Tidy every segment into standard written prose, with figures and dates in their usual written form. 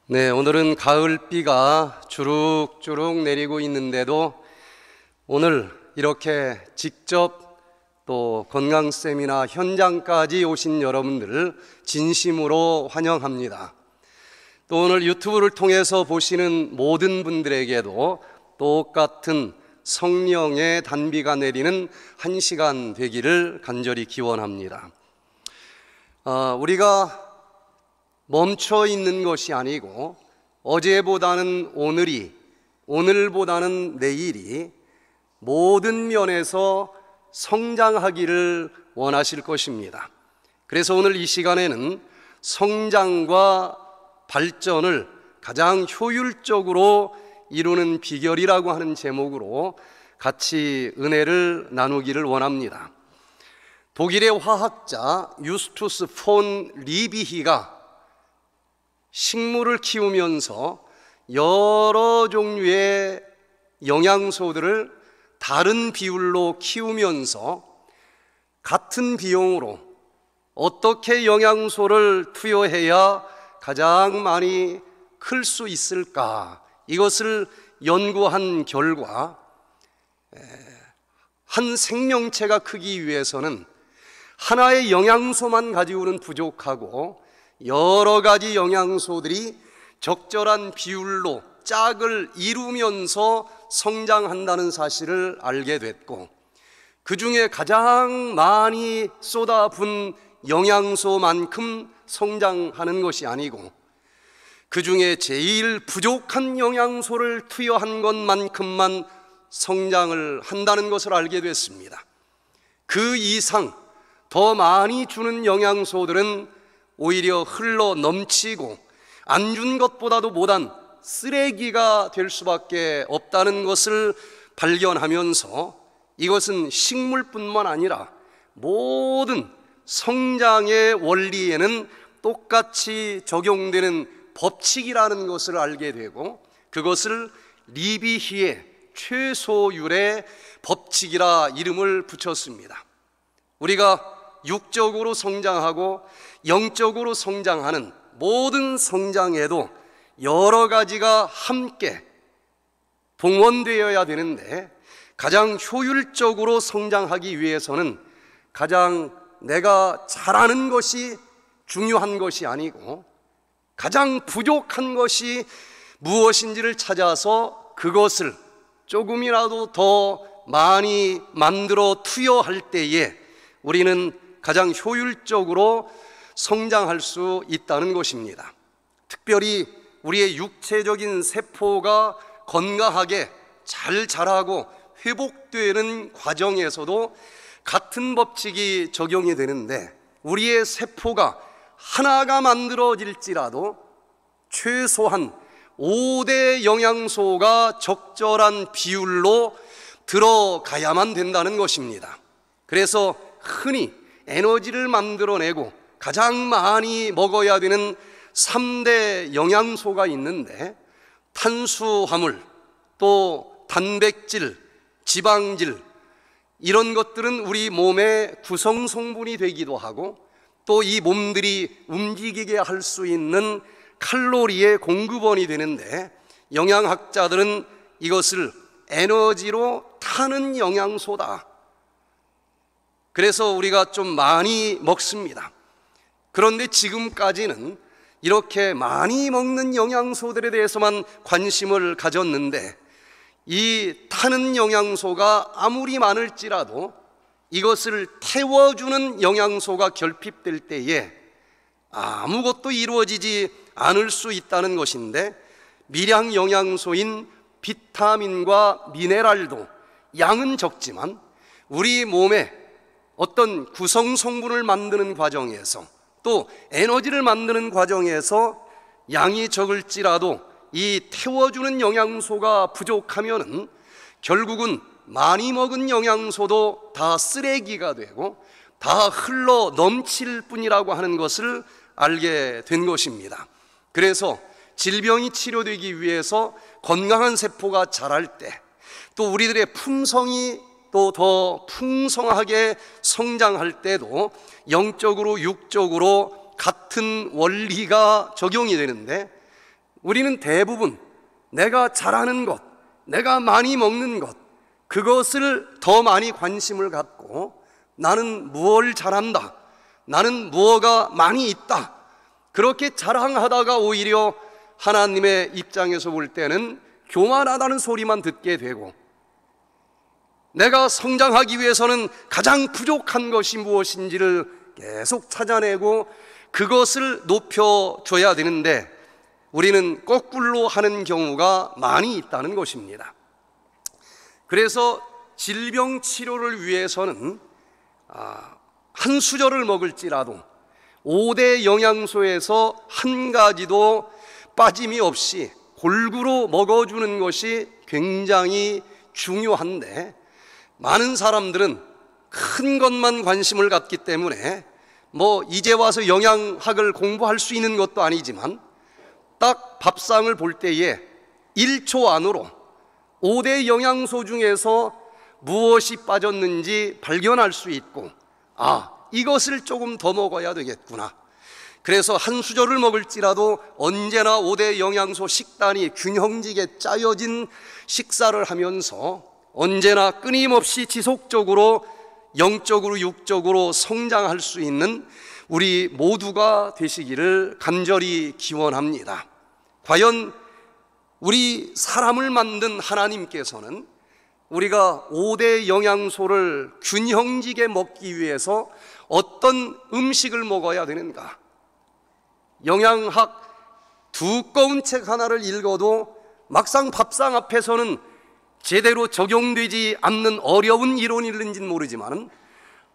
네, 오늘은 가을비가 주룩주룩 내리고 있는데도 오늘 이렇게 직접 또 건강 세미나 현장까지 오신 여러분들을 진심으로 환영합니다. 또 오늘 유튜브를 통해서 보시는 모든 분들에게도 똑같은 성령의 단비가 내리는 한 시간 되기를 간절히 기원합니다. 우리가 멈춰 있는 것이 아니고 어제보다는 오늘이, 오늘보다는 내일이 모든 면에서 성장하기를 원하실 것입니다. 그래서 오늘 이 시간에는 성장과 발전을 가장 효율적으로 이루는 비결이라고 하는 제목으로 같이 은혜를 나누기를 원합니다. 독일의 화학자 유스투스 폰 리비히가 식물을 키우면서 여러 종류의 영양소들을 다른 비율로 키우면서 같은 비용으로 어떻게 영양소를 투여해야 가장 많이 클 수 있을까, 이것을 연구한 결과 한 생명체가 크기 위해서는 하나의 영양소만 가지고는 부족하고 여러 가지 영양소들이 적절한 비율로 짝을 이루면서 성장한다는 사실을 알게 됐고, 그 중에 가장 많이 쏟아부은 영양소만큼 성장하는 것이 아니고 그 중에 제일 부족한 영양소를 투여한 것만큼만 성장을 한다는 것을 알게 됐습니다. 그 이상 더 많이 주는 영양소들은 오히려 흘러 넘치고 안 준 것보다도 못한 쓰레기가 될 수밖에 없다는 것을 발견하면서 이것은 식물뿐만 아니라 모든 성장의 원리에는 똑같이 적용되는 법칙이라는 것을 알게 되고, 그것을 리비히의 최소율의 법칙이라 이름을 붙였습니다. 우리가 육적으로 성장하고 영적으로 성장하는 모든 성장에도 여러 가지가 함께 동원되어야 되는데, 가장 효율적으로 성장하기 위해서는 가장 내가 잘하는 것이 중요한 것이 아니고 가장 부족한 것이 무엇인지를 찾아서 그것을 조금이라도 더 많이 만들어 투여할 때에 우리는 가장 효율적으로 성장할 수 있다는 것입니다. 특별히 우리의 육체적인 세포가 건강하게 잘 자라고 회복되는 과정에서도 같은 법칙이 적용이 되는데, 우리의 세포가 하나가 만들어질지라도 최소한 5대 영양소가 적절한 비율로 들어가야만 된다는 것입니다. 그래서 흔히 에너지를 만들어내고 가장 많이 먹어야 되는 3대 영양소가 있는데, 탄수화물, 또 단백질, 지방질, 이런 것들은 우리 몸의 구성 성분이 되기도 하고 또 이 몸들이 움직이게 할 수 있는 칼로리의 공급원이 되는데, 영양학자들은 이것을 에너지로 타는 영양소다, 그래서 우리가 좀 많이 먹습니다. 그런데 지금까지는 이렇게 많이 먹는 영양소들에 대해서만 관심을 가졌는데, 이 타는 영양소가 아무리 많을지라도 이것을 태워주는 영양소가 결핍될 때에 아무것도 이루어지지 않을 수 있다는 것인데, 미량 영양소인 비타민과 미네랄도 양은 적지만 우리 몸에 어떤 구성 성분을 만드는 과정에서 또 에너지를 만드는 과정에서 양이 적을지라도 이 태워주는 영양소가 부족하면은 결국은 많이 먹은 영양소도 다 쓰레기가 되고 다 흘러 넘칠 뿐이라고 하는 것을 알게 된 것입니다. 그래서 질병이 치료되기 위해서 건강한 세포가 자랄 때, 또 우리들의 품성이 또 더 풍성하게 성장할 때도 영적으로 육적으로 같은 원리가 적용이 되는데, 우리는 대부분 내가 잘하는 것, 내가 많이 먹는 것, 그것을 더 많이 관심을 갖고 나는 무엇을 잘한다, 나는 무엇가 많이 있다, 그렇게 자랑하다가 오히려 하나님의 입장에서 볼 때는 교만하다는 소리만 듣게 되고, 내가 성장하기 위해서는 가장 부족한 것이 무엇인지를 계속 찾아내고 그것을 높여줘야 되는데 우리는 거꾸로 하는 경우가 많이 있다는 것입니다. 그래서 질병 치료를 위해서는 한 수저를 먹을지라도 5대 영양소에서 한 가지도 빠짐이 없이 골고루 먹어주는 것이 굉장히 중요한데, 많은 사람들은 큰 것만 관심을 갖기 때문에 이제 와서 영양학을 공부할 수 있는 것도 아니지만 딱 밥상을 볼 때에 1초 안으로 5대 영양소 중에서 무엇이 빠졌는지 발견할 수 있고, 이것을 조금 더 먹어야 되겠구나, 그래서 한 수저를 먹을지라도 언제나 5대 영양소 식단이 균형지게 짜여진 식사를 하면서 언제나 끊임없이 지속적으로 영적으로 육적으로 성장할 수 있는 우리 모두가 되시기를 간절히 기원합니다. 과연 우리 사람을 만든 하나님께서는 우리가 5대 영양소를 균형지게 먹기 위해서 어떤 음식을 먹어야 되는가? 영양학 두꺼운 책 하나를 읽어도 막상 밥상 앞에서는 제대로 적용되지 않는 어려운 이론인지는 모르지만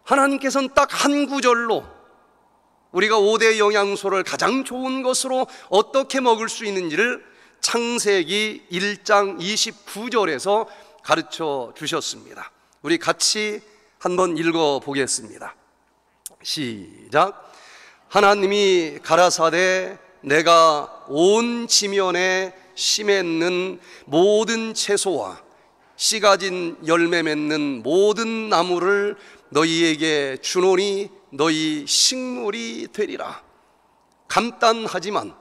하나님께서는 딱 한 구절로 우리가 5대 영양소를 가장 좋은 것으로 어떻게 먹을 수 있는지를 창세기 1장 29절에서 가르쳐 주셨습니다. 우리 같이 한번 읽어보겠습니다. 시작. 하나님이 가라사대 내가 온 지면에 씨 맺는 모든 채소와 씨 가진 열매 맺는 모든 나무를 너희에게 주노니 너희 식물이 되리라. 간단하지만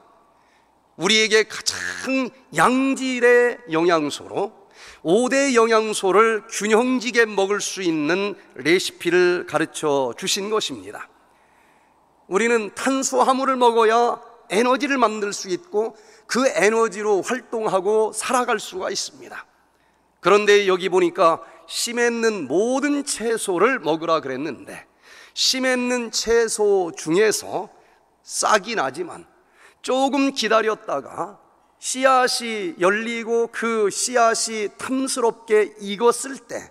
우리에게 가장 양질의 영양소로 5대 영양소를 균형지게 먹을 수 있는 레시피를 가르쳐 주신 것입니다. 우리는 탄수화물을 먹어야 에너지를 만들 수 있고 그 에너지로 활동하고 살아갈 수가 있습니다. 그런데 여기 보니까 씨 맺는 모든 채소를 먹으라 그랬는데, 씨 맺는 채소 중에서 싹이 나지만 조금 기다렸다가 씨앗이 열리고 그 씨앗이 탐스럽게 익었을 때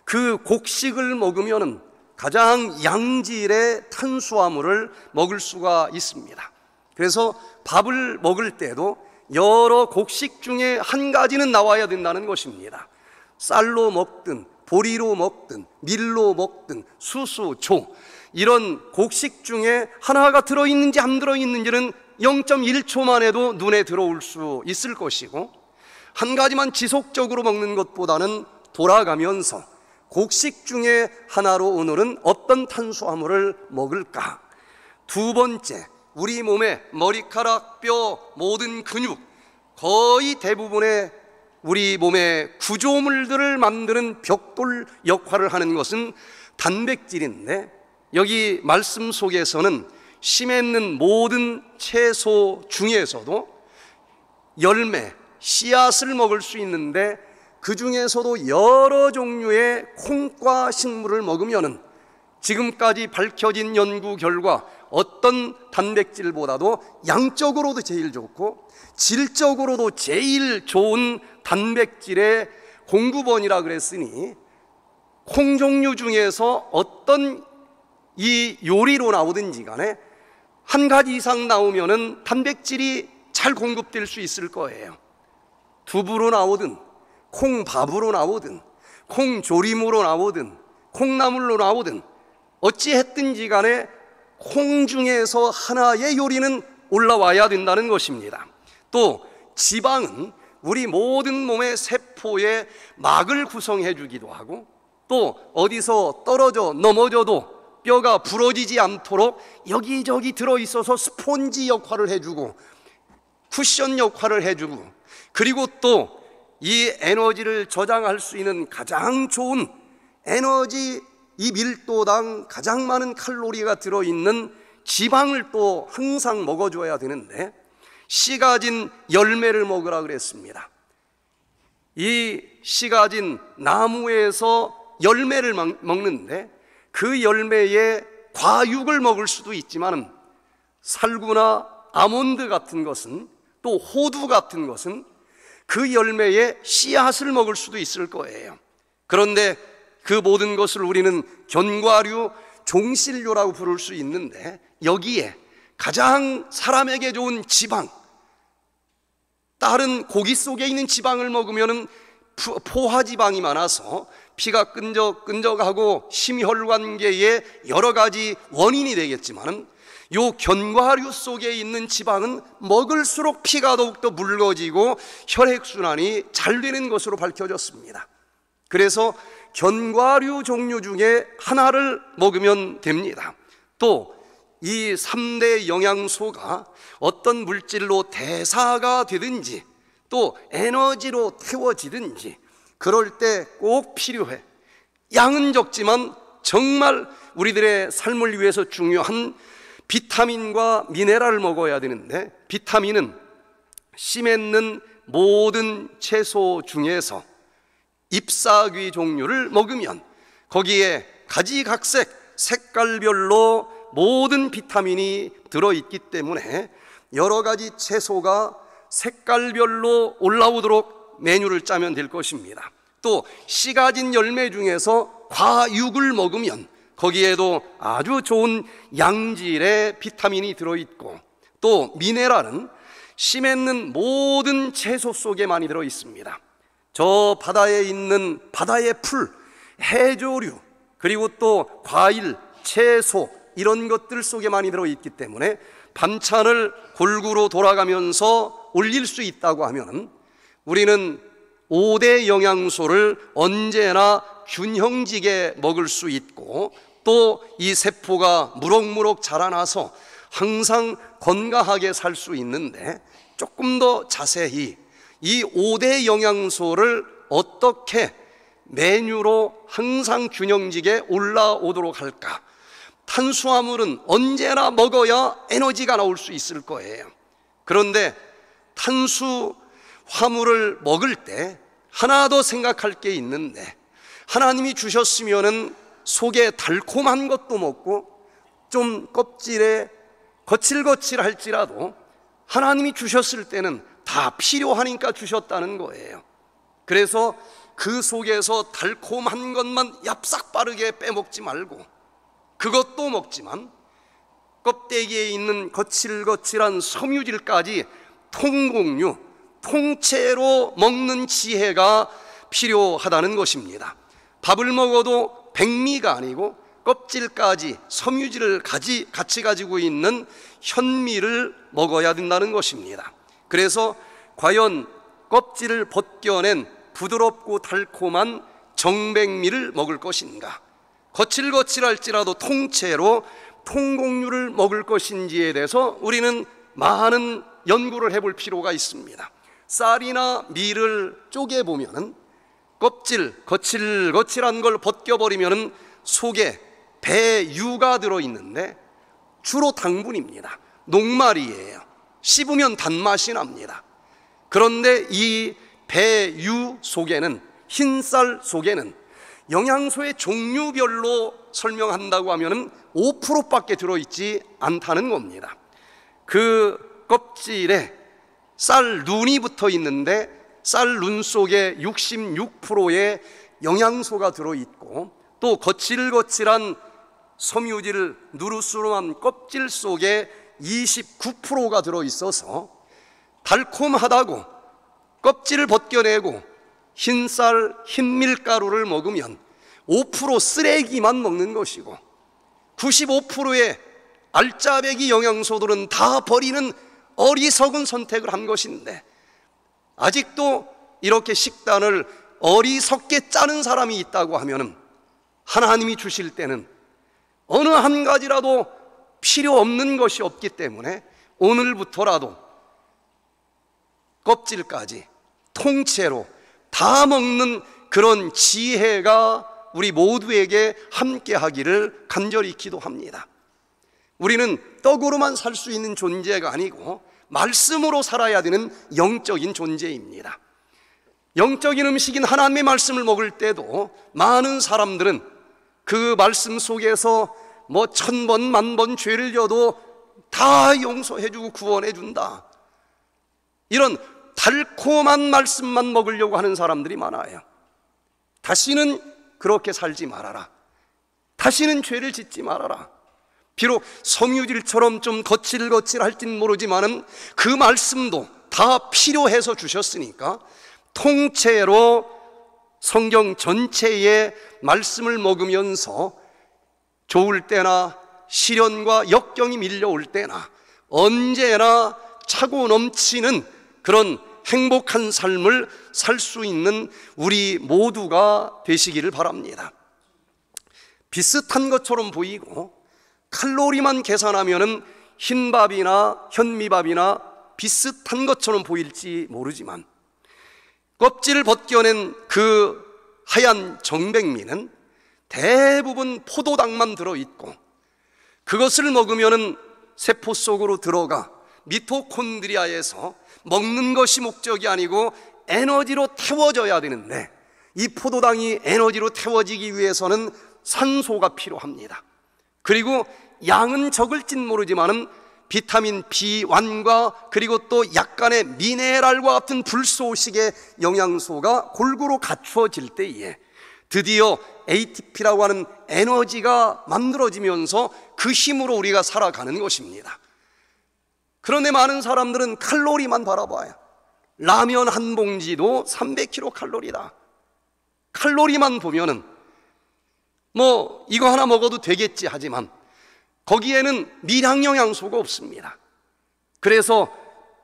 그 곡식을 먹으면 가장 양질의 탄수화물을 먹을 수가 있습니다. 그래서 밥을 먹을 때도 여러 곡식 중에 한 가지는 나와야 된다는 것입니다. 쌀로 먹든 보리로 먹든 밀로 먹든 수수, 조, 이런 곡식 중에 하나가 들어있는지 안 들어있는지는 0.1초만 해도 눈에 들어올 수 있을 것이고, 한 가지만 지속적으로 먹는 것보다는 돌아가면서 곡식 중에 하나로 오늘은 어떤 탄수화물을 먹을까? 두 번째, 우리 몸의 머리카락, 뼈, 모든 근육, 거의 대부분의 우리 몸의 구조물들을 만드는 벽돌 역할을 하는 것은 단백질인데, 여기 말씀 속에서는 씨 맺는 모든 채소 중에서도 열매, 씨앗을 먹을 수 있는데 그 중에서도 여러 종류의 콩과 식물을 먹으면 지금까지 밝혀진 연구 결과 어떤 단백질보다도 양적으로도 제일 좋고 질적으로도 제일 좋은 단백질의 공급원이라 그랬으니, 콩 종류 중에서 어떤 이 요리로 나오든지 간에 한 가지 이상 나오면은 단백질이 잘 공급될 수 있을 거예요. 두부로 나오든 콩밥으로 나오든 콩조림으로 나오든 콩나물로 나오든 어찌했든지 간에 콩 중에서 하나의 요리는 올라와야 된다는 것입니다. 또 지방은 우리 모든 몸의 세포의 막을 구성해 주기도 하고, 또 어디서 떨어져 넘어져도 뼈가 부러지지 않도록 여기저기 들어있어서 스폰지 역할을 해주고, 쿠션 역할을 해주고, 그리고 또 이 에너지를 저장할 수 있는 가장 좋은 에너지, 이 밀도당 가장 많은 칼로리가 들어있는 지방을 또 항상 먹어줘야 되는데, 씨 가진 열매를 먹으라 그랬습니다. 이 씨 가진 나무에서 열매를 먹는데, 그 열매에 과육을 먹을 수도 있지만 살구나 아몬드 같은 것은, 또 호두 같은 것은 그 열매에 씨앗을 먹을 수도 있을 거예요. 그런데 그 모든 것을 우리는 견과류, 종실류라고 부를 수 있는데, 여기에 가장 사람에게 좋은 지방, 다른 고기 속에 있는 지방을 먹으면 포화지방이 많아서 피가 끈적끈적하고 심혈관계에 여러 가지 원인이 되겠지만, 요 견과류 속에 있는 지방은 먹을수록 피가 더욱더 묽어지고 혈액순환이 잘 되는 것으로 밝혀졌습니다. 그래서 견과류 종류 중에 하나를 먹으면 됩니다. 또 이 3대 영양소가 어떤 물질로 대사가 되든지 또 에너지로 태워지든지 그럴 때 꼭 필요해. 양은 적지만 정말 우리들의 삶을 위해서 중요한 비타민과 미네랄을 먹어야 되는데, 비타민은 씨 맺는 모든 채소 중에서 잎사귀 종류를 먹으면 거기에 가지각색 색깔별로 모든 비타민이 들어있기 때문에 여러 가지 채소가 색깔별로 올라오도록 메뉴를 짜면 될 것입니다. 또 씨 가진 열매 중에서 과육을 먹으면 거기에도 아주 좋은 양질의 비타민이 들어있고, 또 미네랄은 씨 맺는 모든 채소 속에 많이 들어있습니다. 저 바다에 있는 바다의 풀, 해조류, 그리고 또 과일, 채소 이런 것들 속에 많이 들어있기 때문에 반찬을 골고루 돌아가면서 올릴 수 있다고 하면 우리는 5대 영양소를 언제나 균형지게 먹을 수 있고, 또 이 세포가 무럭무럭 자라나서 항상 건강하게 살 수 있는데, 조금 더 자세히 이 5대 영양소를 어떻게 메뉴로 항상 균형지게 올라오도록 할까? 탄수화물은 언제나 먹어야 에너지가 나올 수 있을 거예요. 그런데 탄수화물을 먹을 때 하나 더 생각할 게 있는데, 하나님이 주셨으면은 속에 달콤한 것도 먹고 좀 껍질에 거칠거칠할지라도 하나님이 주셨을 때는 다 필요하니까 주셨다는 거예요. 그래서 그 속에서 달콤한 것만 얍싹 빠르게 빼먹지 말고, 그것도 먹지만 껍데기에 있는 거칠거칠한 섬유질까지 통공유, 통째로 먹는 지혜가 필요하다는 것입니다. 밥을 먹어도 백미가 아니고 껍질까지 섬유질을 같이 가지고 있는 현미를 먹어야 된다는 것입니다. 그래서 과연 껍질을 벗겨낸 부드럽고 달콤한 정백미를 먹을 것인가, 거칠거칠할지라도 통째로 통곡류를 먹을 것인지에 대해서 우리는 많은 연구를 해볼 필요가 있습니다. 쌀이나 밀을 쪼개보면 껍질, 거칠거칠한 걸 벗겨버리면 속에 배유가 들어있는데 주로 당분입니다. 녹말이에요. 씹으면 단맛이 납니다. 그런데 이 배유 속에는, 흰쌀 속에는 영양소의 종류별로 설명한다고 하면 5%밖에 들어있지 않다는 겁니다. 그 껍질에 쌀 눈이 붙어 있는데 쌀 눈 속에 66%의 영양소가 들어있고, 또 거칠거칠한 섬유질 누르스름한 껍질 속에 29%가 들어있어서 달콤하다고 껍질을 벗겨내고 흰쌀, 흰밀가루를 먹으면 5% 쓰레기만 먹는 것이고 95%의 알짜배기 영양소들은 다 버리는 어리석은 선택을 한 것인데, 아직도 이렇게 식단을 어리석게 짜는 사람이 있다고 하면 하나님이 주실 때는 어느 한 가지라도 필요 없는 것이 없기 때문에 오늘부터라도 껍질까지 통째로 다 먹는 그런 지혜가 우리 모두에게 함께 하기를 간절히 기도합니다. 우리는 떡으로만 살 수 있는 존재가 아니고 말씀으로 살아야 되는 영적인 존재입니다. 영적인 음식인 하나님의 말씀을 먹을 때도 많은 사람들은 그 말씀 속에서 뭐 1000번, 10,000번 죄를 져도 다 용서해주고 구원해준다, 이런 달콤한 말씀만 먹으려고 하는 사람들이 많아요. 다시는 그렇게 살지 말아라, 다시는 죄를 짓지 말아라. 비록 섬유질처럼 좀 거칠거칠할진 모르지만은 그 말씀도 다 필요해서 주셨으니까 통째로 성경 전체의 말씀을 먹으면서 좋을 때나 시련과 역경이 밀려올 때나 언제나 차고 넘치는 그런 행복한 삶을 살 수 있는 우리 모두가 되시기를 바랍니다. 비슷한 것처럼 보이고 칼로리만 계산하면은 흰밥이나 현미밥이나 비슷한 것처럼 보일지 모르지만 껍질을 벗겨낸 그 하얀 정백미는 대부분 포도당만 들어있고 그것을 먹으면은 세포 속으로 들어가 미토콘드리아에서 먹는 것이 목적이 아니고 에너지로 태워져야 되는데, 이 포도당이 에너지로 태워지기 위해서는 산소가 필요합니다. 그리고 양은 적을진 모르지만은 비타민 B1과 그리고 또 약간의 미네랄과 같은 불소식의 영양소가 골고루 갖추어질 때에 드디어 ATP라고 하는 에너지가 만들어지면서 그 힘으로 우리가 살아가는 것입니다. 그런데 많은 사람들은 칼로리만 바라봐요. 라면 한 봉지도 300kcal. 칼로리만 보면은 뭐 이거 하나 먹어도 되겠지 하지만 거기에는 미량 영양소가 없습니다. 그래서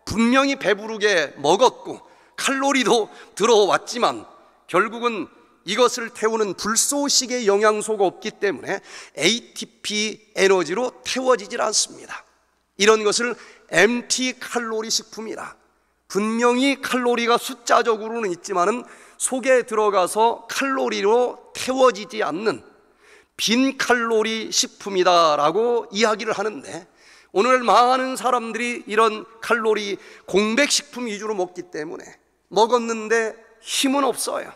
분명히 배부르게 먹었고 칼로리도 들어왔지만 결국은 이것을 태우는 불소식의 영양소가 없기 때문에 ATP 에너지로 태워지질 않습니다. 이런 것을 MT 칼로리 식품이라, 분명히 칼로리가 숫자적으로는 있지만은 속에 들어가서 칼로리로 태워지지 않는 빈 칼로리 식품이다라고 이야기를 하는데, 오늘 많은 사람들이 이런 칼로리 공백 식품 위주로 먹기 때문에 먹었는데 힘은 없어요.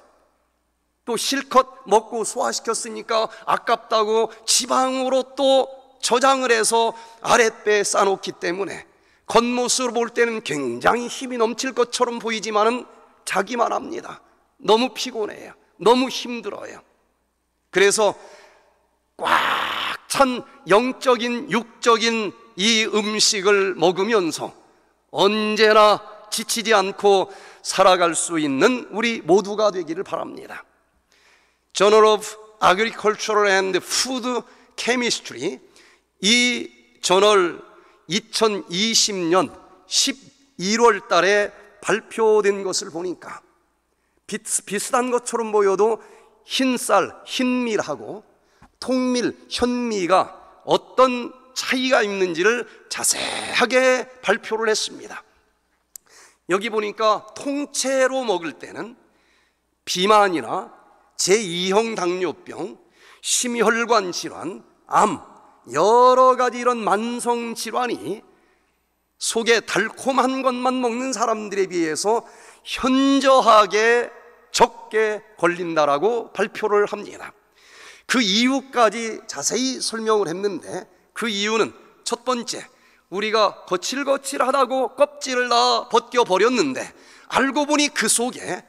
또 실컷 먹고 소화시켰으니까 아깝다고 지방으로 또 저장을 해서 아랫배에 싸놓기 때문에 겉모습으로 볼 때는 굉장히 힘이 넘칠 것처럼 보이지만은 자기만 합니다. 너무 피곤해요. 너무 힘들어요. 그래서 꽉 찬 영적인 육적인 이 음식을 먹으면서 언제나 지치지 않고 살아갈 수 있는 우리 모두가 되기를 바랍니다. Journal of Agricultural and Food Chemistry, 이 저널 2020년 11월 달에 발표된 것을 보니까 비슷한 것처럼 보여도 흰쌀, 흰밀하고 통밀, 현미가 어떤 차이가 있는지를 자세하게 발표를 했습니다. 여기 보니까 통째로 먹을 때는 비만이나 제2형 당뇨병, 심혈관 질환, 암, 여러 가지 이런 만성 질환이 속에 달콤한 것만 먹는 사람들에 비해서 현저하게 적게 걸린다라고 발표를 합니다. 그 이유까지 자세히 설명을 했는데, 그 이유는 첫 번째, 우리가 거칠거칠하다고 껍질을 다 벗겨버렸는데 알고 보니 그 속에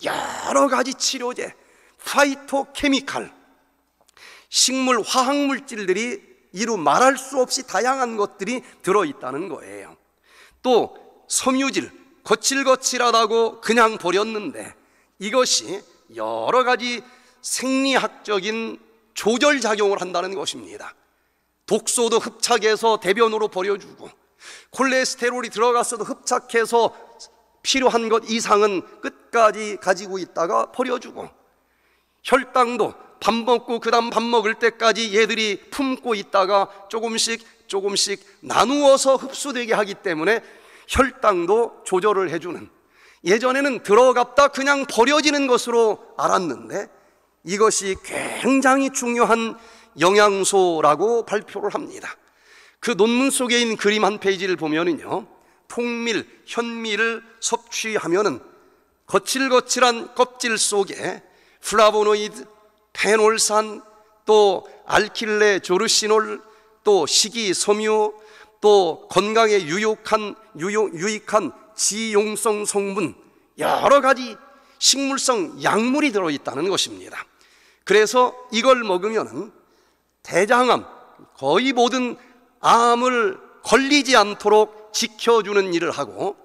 여러 가지 치료제, 파이토케미칼, 식물 화학물질들이 이루 말할 수 없이 다양한 것들이 들어있다는 거예요. 또 섬유질, 거칠거칠하다고 그냥 버렸는데 이것이 여러 가지 생리학적인 조절작용을 한다는 것입니다. 독소도 흡착해서 대변으로 버려주고, 콜레스테롤이 들어갔어도 흡착해서 필요한 것 이상은 끝까지 가지고 있다가 버려주고, 혈당도 밥 먹고 그 다음 밥 먹을 때까지 얘들이 품고 있다가 조금씩 나누어서 흡수되게 하기 때문에 혈당도 조절을 해주는 예전에는 들어갔다 그냥 버려지는 것으로 알았는데 이것이 굉장히 중요한 영양소라고 발표를 합니다. 그 논문 속에 있는 그림 한 페이지를 보면은요, 통밀, 현미를 섭취하면은 거칠거칠한 껍질 속에 플라보노이드, 페놀산, 또 알킬레 조르시놀, 또 식이섬유, 또 건강에 유익한 지용성 성분, 여러 가지 식물성 약물이 들어있다는 것입니다. 그래서 이걸 먹으면 대장암, 거의 모든 암을 걸리지 않도록 지켜주는 일을 하고,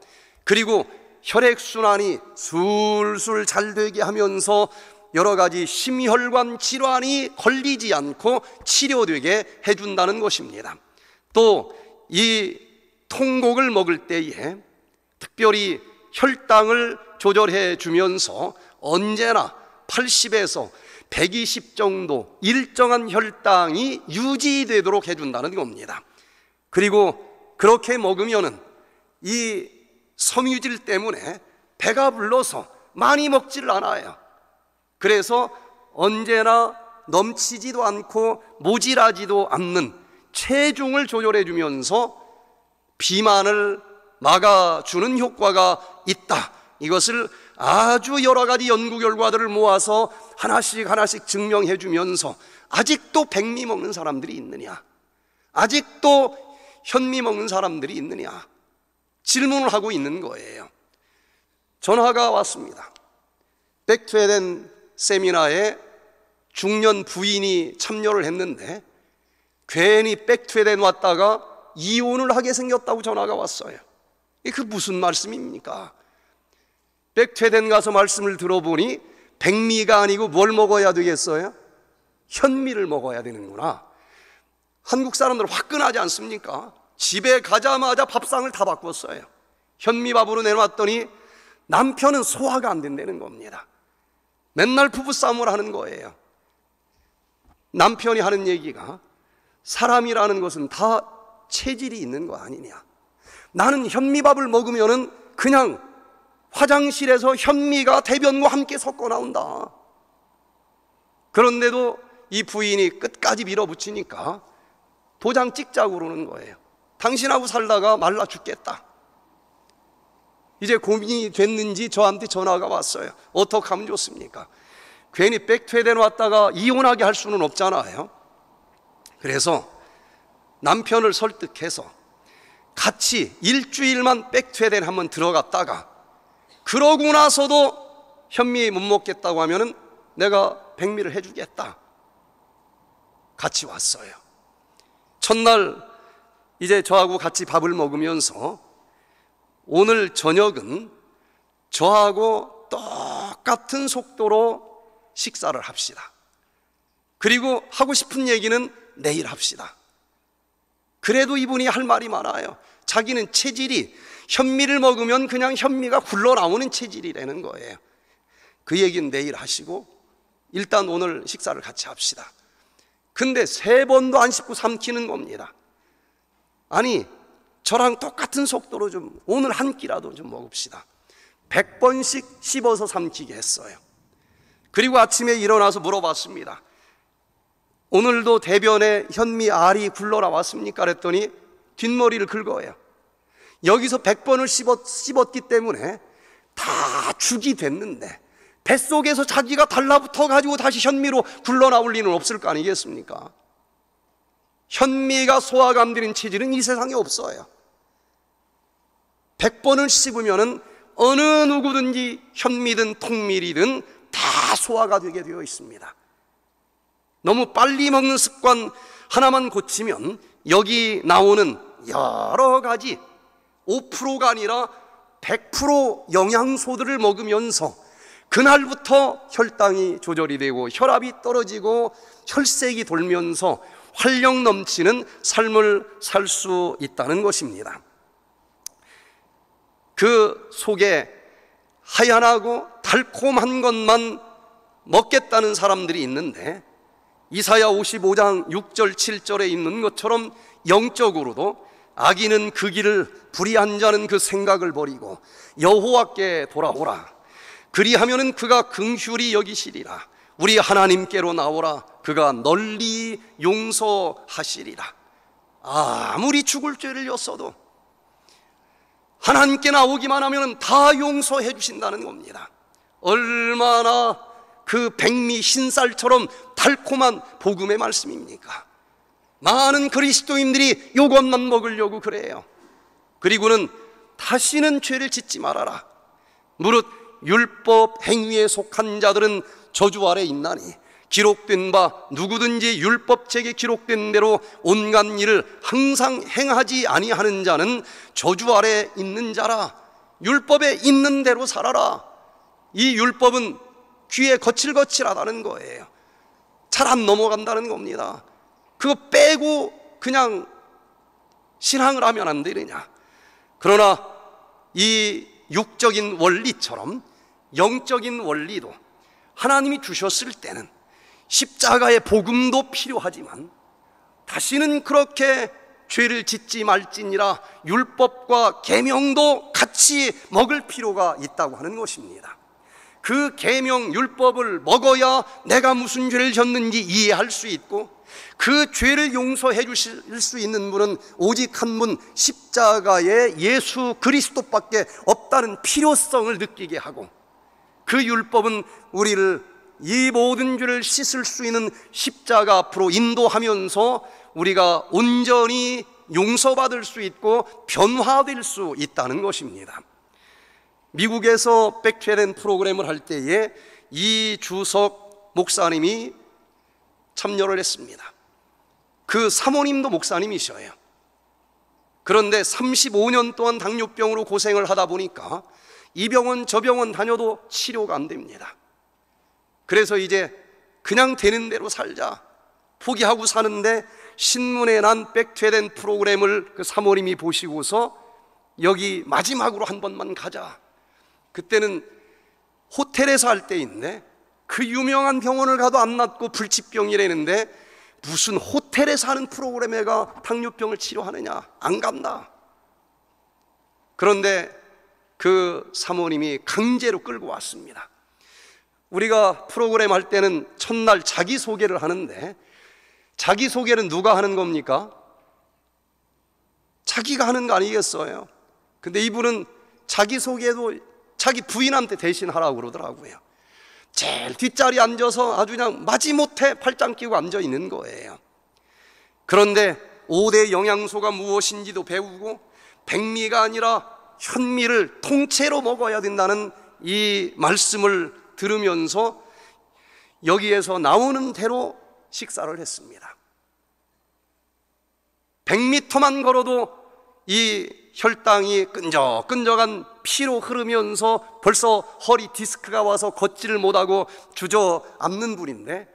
그리고 혈액순환이 술술 잘 되게 하면서 여러 가지 심혈관 질환이 걸리지 않고 치료되게 해준다는 것입니다. 또 이 통곡을 먹을 때에 특별히 혈당을 조절해 주면서 언제나 80에서 120 정도 일정한 혈당이 유지되도록 해준다는 겁니다. 그리고 그렇게 먹으면은 이 섬유질 때문에 배가 불러서 많이 먹지를 않아요. 그래서 언제나 넘치지도 않고 모질하지도 않는 체중을 조절해 주면서 비만을 막아주는 효과가 있다. 이것을 아주 여러 가지 연구 결과들을 모아서 하나씩 증명해 주면서 아직도 백미 먹는 사람들이 있느냐, 아직도 현미 먹는 사람들이 있느냐 질문을 하고 있는 거예요. 전화가 왔습니다. 백투에덴 세미나에 중년 부인이 참여를 했는데 괜히 백투에덴 왔다가 이혼을 하게 생겼다고 전화가 왔어요. 이게 무슨 말씀입니까? 백투에덴 가서 말씀을 들어보니 백미가 아니고 뭘 먹어야 되겠어요? 현미를 먹어야 되는구나. 한국 사람들 화끈하지 않습니까? 집에 가자마자 밥상을 다 바꿨어요. 현미밥으로 내놨더니 남편은 소화가 안 된다는 겁니다. 맨날 부부싸움을 하는 거예요. 남편이 하는 얘기가 사람이라는 것은 다 체질이 있는 거 아니냐. 나는 현미밥을 먹으면은 그냥 화장실에서 현미가 대변과 함께 섞어 나온다. 그런데도 이 부인이 끝까지 밀어붙이니까 도장 찍자고 그러는 거예요. 당신하고 살다가 말라 죽겠다. 이제 고민이 됐는지 저한테 전화가 왔어요. 어떻게 하면 좋습니까? 괜히 백투에덴 왔다가 이혼하게 할 수는 없잖아요. 그래서 남편을 설득해서 같이 일주일만 백투에덴 한번 들어갔다가 그러고 나서도 현미 못 먹겠다고 하면은 내가 백미를 해주겠다. 같이 왔어요. 첫날 이제 저하고 같이 밥을 먹으면서 오늘 저녁은 저하고 똑같은 속도로 식사를 합시다. 그리고 하고 싶은 얘기는 내일 합시다. 그래도 이분이 할 말이 많아요. 자기는 체질이 현미를 먹으면 그냥 현미가 굴러나오는 체질이라는 거예요. 그 얘기는 내일 하시고 일단 오늘 식사를 같이 합시다. 근데 3번도 안 씹고 삼키는 겁니다. 아니 저랑 똑같은 속도로 좀 오늘 한 끼라도 좀 먹읍시다. 100번씩 씹어서 삼키게 했어요. 그리고 아침에 일어나서 물어봤습니다. 오늘도 대변에 현미 알이 굴러나왔습니까? 그랬더니 뒷머리를 긁어요. 여기서 100번을 씹었기 때문에 다 죽이 됐는데 뱃속에서 자기가 달라붙어 가지고 다시 현미로 굴러나올 리는 없을 거 아니겠습니까? 현미가 소화가 안 되는 체질은 이 세상에 없어요. 100번을 씹으면은 어느 누구든지 현미든 통밀이든 다 소화가 되게 되어 있습니다. 너무 빨리 먹는 습관 하나만 고치면 여기 나오는 여러 가지 5%가 아니라 100% 영양소들을 먹으면서 그날부터 혈당이 조절이 되고 혈압이 떨어지고 혈색이 돌면서 활력 넘치는 삶을 살 수 있다는 것입니다. 그 속에 하얀하고 달콤한 것만 먹겠다는 사람들이 있는데 이사야 55장 6절 7절에 있는 것처럼 영적으로도 악인은 그 길을, 불의한 자는 그 생각을 버리고 여호와께 돌아오라. 그리하면은 그가 긍휼히 여기시리라. 우리 하나님께로 나오라. 그가 널리 용서하시리라. 아무리 죽을 죄를 졌어도 하나님께 나오기만 하면 다 용서해 주신다는 겁니다. 얼마나 그 백미 흰쌀처럼 달콤한 복음의 말씀입니까? 많은 그리스도인들이 이것만 먹으려고 그래요. 그리고는 다시는 죄를 짓지 말아라. 무릇 율법 행위에 속한 자들은 저주 아래 있나니 기록된 바 누구든지 율법책에 기록된 대로 온갖 일을 항상 행하지 아니하는 자는 저주 아래 있는 자라. 율법에 있는 대로 살아라. 이 율법은 귀에 거칠거칠하다는 거예요. 잘 안 넘어간다는 겁니다. 그거 빼고 그냥 신앙을 하면 안 되느냐. 그러나 이 육적인 원리처럼 영적인 원리도 하나님이 주셨을 때는 십자가의 복음도 필요하지만 다시는 그렇게 죄를 짓지 말지니라 율법과 계명도 같이 먹을 필요가 있다고 하는 것입니다. 그 계명 율법을 먹어야 내가 무슨 죄를 졌는지 이해할 수 있고 그 죄를 용서해 주실 수 있는 분은 오직 한 분 십자가의 예수 그리스도밖에 없다는 필요성을 느끼게 하고 그 율법은 우리를 이 모든 죄를 씻을 수 있는 십자가 앞으로 인도하면서 우리가 온전히 용서받을 수 있고 변화될 수 있다는 것입니다. 미국에서 백퇴된 프로그램을 할 때에 이주석 목사님이 참여를 했습니다. 그 사모님도 목사님이셔요. 그런데 35년 동안 당뇨병으로 고생을 하다 보니까 이 병원 저 병원 다녀도 치료가 안 됩니다. 그래서 이제 그냥 되는 대로 살자 포기하고 사는데 신문에 난 백퇴된 프로그램을 그 사모님이 보시고서 여기 마지막으로 한 번만 가자. 그때는 호텔에서 할 때인데 그 유명한 병원을 가도 안 낫고 불치병이라는데 무슨 호텔에서 하는 프로그램에가 당뇨병을 치료하느냐. 안 간다. 그런데 그 사모님이 강제로 끌고 왔습니다. 우리가 프로그램 할 때는 첫날 자기소개를 하는데 자기소개는 누가 하는 겁니까? 자기가 하는 거 아니겠어요? 근데 이분은 자기소개도 자기 부인한테 대신 하라고 그러더라고요. 제일 뒷자리에 앉아서 아주 그냥 마지못해 팔짱 끼고 앉아 있는 거예요. 그런데 5대 영양소가 무엇인지도 배우고 백미가 아니라 현미를 통째로 먹어야 된다는 이 말씀을 들으면서 여기에서 나오는 대로 식사를 했습니다. 100m만 걸어도 이 혈당이 끈적끈적한 피로 흐르면서 벌써 허리 디스크가 와서 걷지를 못하고 주저앉는 분인데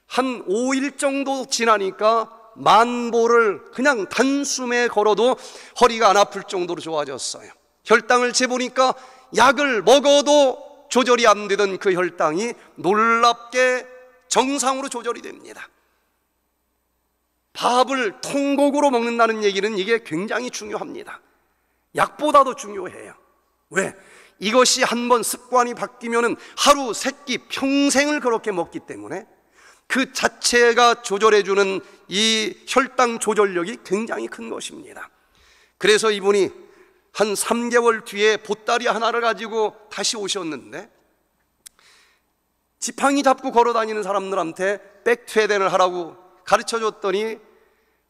한 5일 정도 지나니까 만보를 그냥 단숨에 걸어도 허리가 안 아플 정도로 좋아졌어요. 혈당을 재보니까 약을 먹어도 조절이 안 되던 그 혈당이 놀랍게 정상으로 조절이 됩니다. 밥을 통곡으로 먹는다는 얘기는 이게 굉장히 중요합니다. 약보다도 중요해요. 왜? 이것이 한번 습관이 바뀌면 하루 세끼 평생을 그렇게 먹기 때문에 그 자체가 조절해주는 이 혈당 조절력이 굉장히 큰 것입니다. 그래서 이분이 한 3개월 뒤에 보따리 하나를 가지고 다시 오셨는데 지팡이 잡고 걸어다니는 사람들한테 백퇴den을 하라고 가르쳐줬더니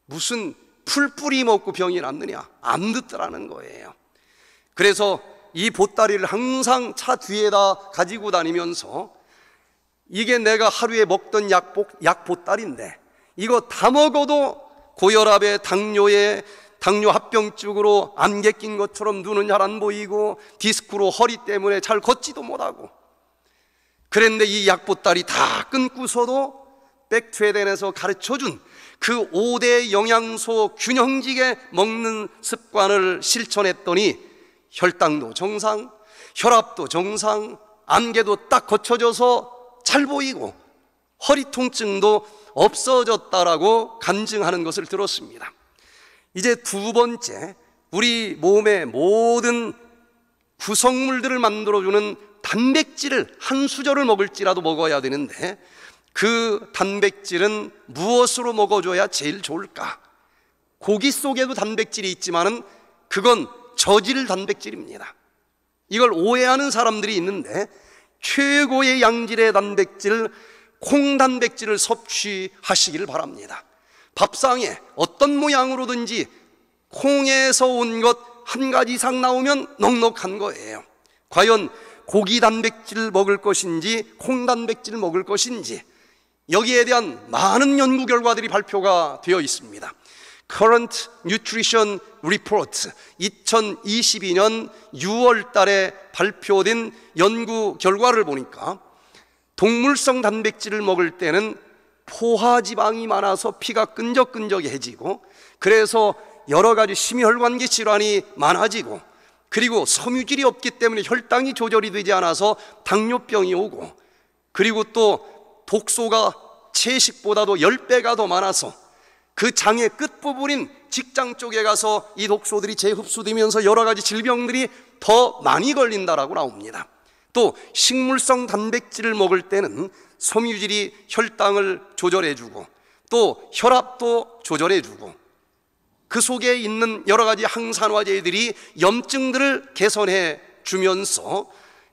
무슨 풀뿌리 먹고 병이 낫느냐 안 듣더라는 거예요. 그래서 이 보따리를 항상 차 뒤에다 가지고 다니면서 이게 내가 하루에 먹던 약 보따리인데 이거 다 먹어도 고혈압에 당뇨 합병증으로 안개 낀 것처럼 눈은 잘 안 보이고 디스크로 허리 때문에 잘 걷지도 못하고 그런데 이 약보따리 다 끊고서도 백퇴den에서 가르쳐준 그 5대 영양소 균형지게 먹는 습관을 실천했더니 혈당도 정상, 혈압도 정상, 안개도 딱 거쳐져서 잘 보이고 허리 통증도 없어졌다라고 간증하는 것을 들었습니다. 이제 두 번째, 우리 몸의 모든 구성물들을 만들어주는 단백질을 한 수저를 먹을지라도 먹어야 되는데, 그 단백질은 무엇으로 먹어줘야 제일 좋을까? 고기 속에도 단백질이 있지만은 그건 저질 단백질입니다. 이걸 오해하는 사람들이 있는데, 최고의 양질의 단백질, 콩 단백질을 섭취하시길 바랍니다. 밥상에 어떤 모양으로든지 콩에서 온 것 한 가지 이상 나오면 넉넉한 거예요. 과연 고기 단백질 먹을 것인지 콩 단백질 먹을 것인지, 여기에 대한 많은 연구 결과들이 발표가 되어 있습니다. Current Nutrition Report 2022년 6월 달에 발표된 연구 결과를 보니까, 동물성 단백질을 먹을 때는 포화지방이 많아서 피가 끈적끈적해지고, 그래서 여러 가지 심혈관계 질환이 많아지고, 그리고 섬유질이 없기 때문에 혈당이 조절이 되지 않아서 당뇨병이 오고, 그리고 또 독소가 채식보다도 10배가 더 많아서 그 장의 끝부분인 직장 쪽에 가서 이 독소들이 재흡수되면서 여러 가지 질병들이 더 많이 걸린다라고 나옵니다. 또 식물성 단백질을 먹을 때는 섬유질이 혈당을 조절해주고, 또 혈압도 조절해주고, 그 속에 있는 여러 가지 항산화제들이 염증들을 개선해 주면서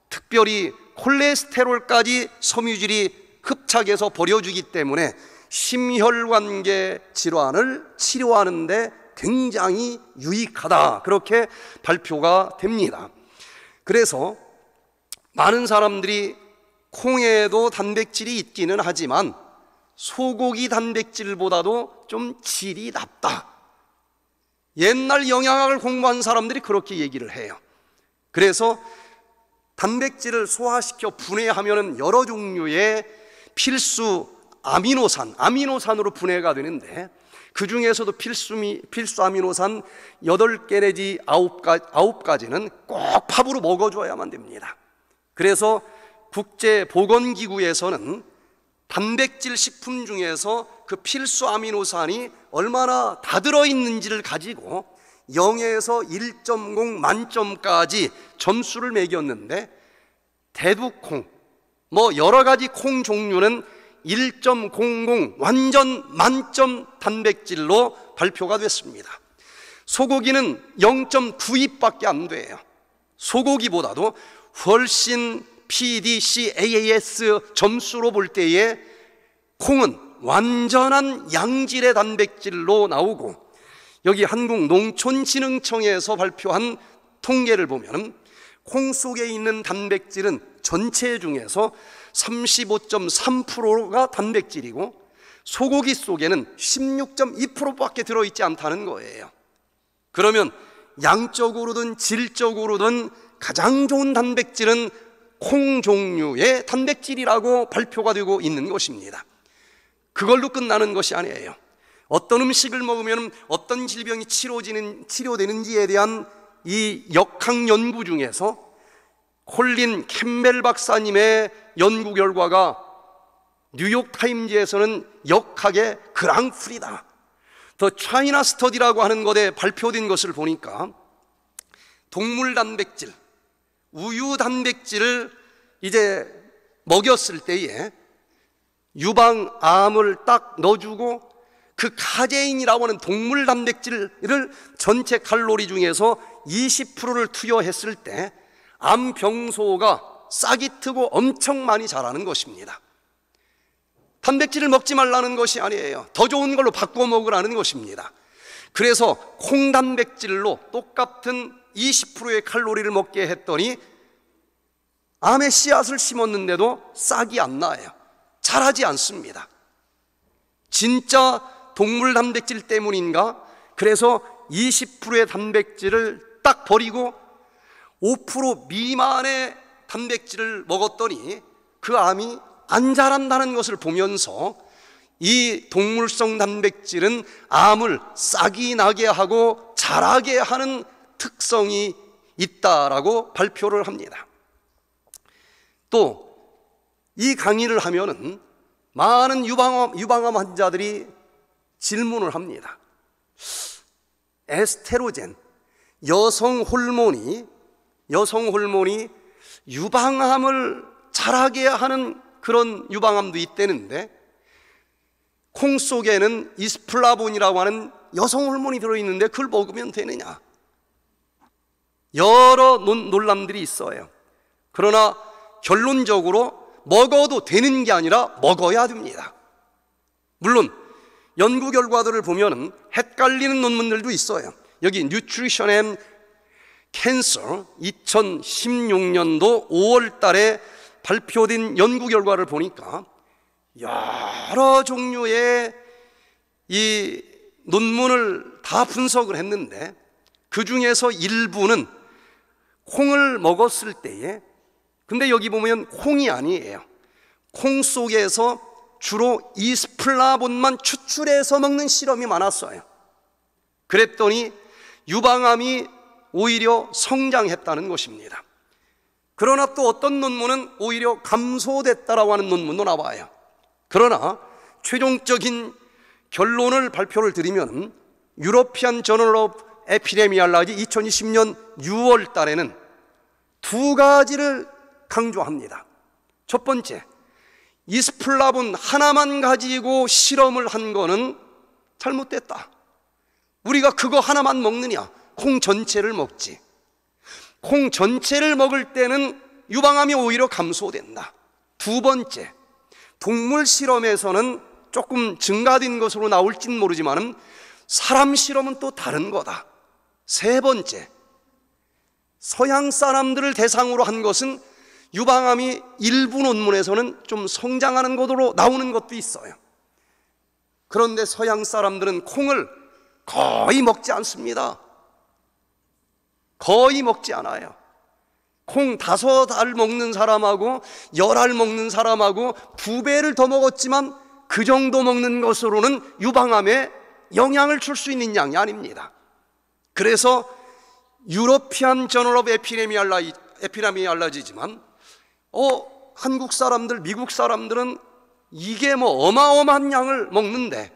특별히 콜레스테롤까지 섬유질이 흡착해서 버려주기 때문에 심혈관계 질환을 치료하는 데 굉장히 유익하다, 그렇게 발표가 됩니다. 그래서 많은 사람들이 콩에도 단백질이 있기는 하지만 소고기 단백질보다도 좀 질이 낮다, 옛날 영양학을 공부한 사람들이 그렇게 얘기를 해요. 그래서 단백질을 소화시켜 분해하면 여러 종류의 필수 아미노산으로 분해가 되는데, 그 중에서도 필수 아미노산 8개 내지 9가지는 꼭 밥으로 먹어줘야만 됩니다. 그래서 국제보건기구에서는 단백질 식품 중에서 그 필수 아미노산이 얼마나 다 들어있는지를 가지고 0에서 1.0 만점까지 점수를 매겼는데, 대두콩, 여러 가지 콩 종류는 1.00 완전 만점 단백질로 발표가 됐습니다. 소고기는 0.92밖에 안 돼요. 소고기보다도 훨씬 PDCAAS 점수로 볼 때에 콩은 완전한 양질의 단백질로 나오고, 여기 한국농촌진흥청에서 발표한 통계를 보면 콩 속에 있는 단백질은 전체 중에서 35.3%가 단백질이고, 소고기 속에는 16.2%밖에 들어있지 않다는 거예요. 그러면 양적으로든 질적으로든 가장 좋은 단백질은 콩 종류의 단백질이라고 발표가 되고 있는 것입니다. 그걸로 끝나는 것이 아니에요. 어떤 음식을 먹으면 어떤 질병이 치료되는지에 대한 이 역학 연구 중에서 콜린 캠벨 박사님의 연구 결과가 뉴욕타임즈에서는 역학의 그랑프리다, 더 차이나 스터디라고 하는 것에 발표된 것을 보니까, 동물 단백질, 우유 단백질을 이제 먹였을 때에 유방암을 딱 넣어주고, 그 카제인이라고 하는 동물 단백질을 전체 칼로리 중에서 20%를 투여했을 때 암병소가 싹이 트고 엄청 많이 자라는 것입니다. 단백질을 먹지 말라는 것이 아니에요. 더 좋은 걸로 바꾸어 먹으라는 것입니다. 그래서 콩 단백질로 똑같은 20%의 칼로리를 먹게 했더니 암의 씨앗을 심었는데도 싹이 안 나요. 자라지 않습니다. 진짜 동물 단백질 때문인가? 그래서 20%의 단백질을 딱 버리고 5% 미만의 단백질을 먹었더니 그 암이 안 자란다는 것을 보면서, 이 동물성 단백질은 암을 싹이 나게 하고 자라게 하는 특성이 있다라고 발표를 합니다. 또 이 강의를 하면은 많은 유방암 환자들이 질문을 합니다. 에스테로겐, 여성 호르몬이 유방암을 자라게 하는 그런 유방암도 있다는데, 콩 속에는 이스플라본이라고 하는 여성 호르몬이 들어있는데 그걸 먹으면 되느냐? 여러 논란들이 있어요. 그러나 결론적으로 먹어도 되는 게 아니라 먹어야 됩니다. 물론 연구 결과들을 보면 헷갈리는 논문들도 있어요. 여기 Nutrition and Cancer 2016년도 5월 달에 발표된 연구 결과를 보니까 여러 종류의 이 논문을 다 분석을 했는데, 그 중에서 일부는 콩을 먹었을 때에, 근데 여기 보면 콩이 아니에요. 콩 속에서 주로 이스플라본만 추출해서 먹는 실험이 많았어요. 그랬더니 유방암이 오히려 성장했다는 것입니다. 그러나 또 어떤 논문은 오히려 감소됐다라고 하는 논문도 나와요. 그러나 최종적인 결론을 발표를 드리면, 유러피안 저널 오브 에피데미올로지 2020년 6월 달에는 두 가지를 강조합니다. 첫 번째, 이스플라본 하나만 가지고 실험을 한 거는 잘못됐다. 우리가 그거 하나만 먹느냐? 콩 전체를 먹지. 콩 전체를 먹을 때는 유방암이 오히려 감소된다. 두 번째, 동물 실험에서는 조금 증가된 것으로 나올진 모르지만 사람 실험은 또 다른 거다. 세 번째, 서양 사람들을 대상으로 한 것은 유방암이 일부 논문에서는 좀 성장하는 것으로 나오는 것도 있어요. 그런데 서양 사람들은 콩을 거의 먹지 않습니다. 거의 먹지 않아요. 콩 5알 먹는 사람하고 10알 먹는 사람하고 2배를 더 먹었지만 그 정도 먹는 것으로는 유방암에 영향을 줄 수 있는 양이 아닙니다. 그래서 유러피안 저널 오브 에피데미올로지지만 한국 사람들, 미국 사람들은 이게 뭐 어마어마한 양을 먹는데,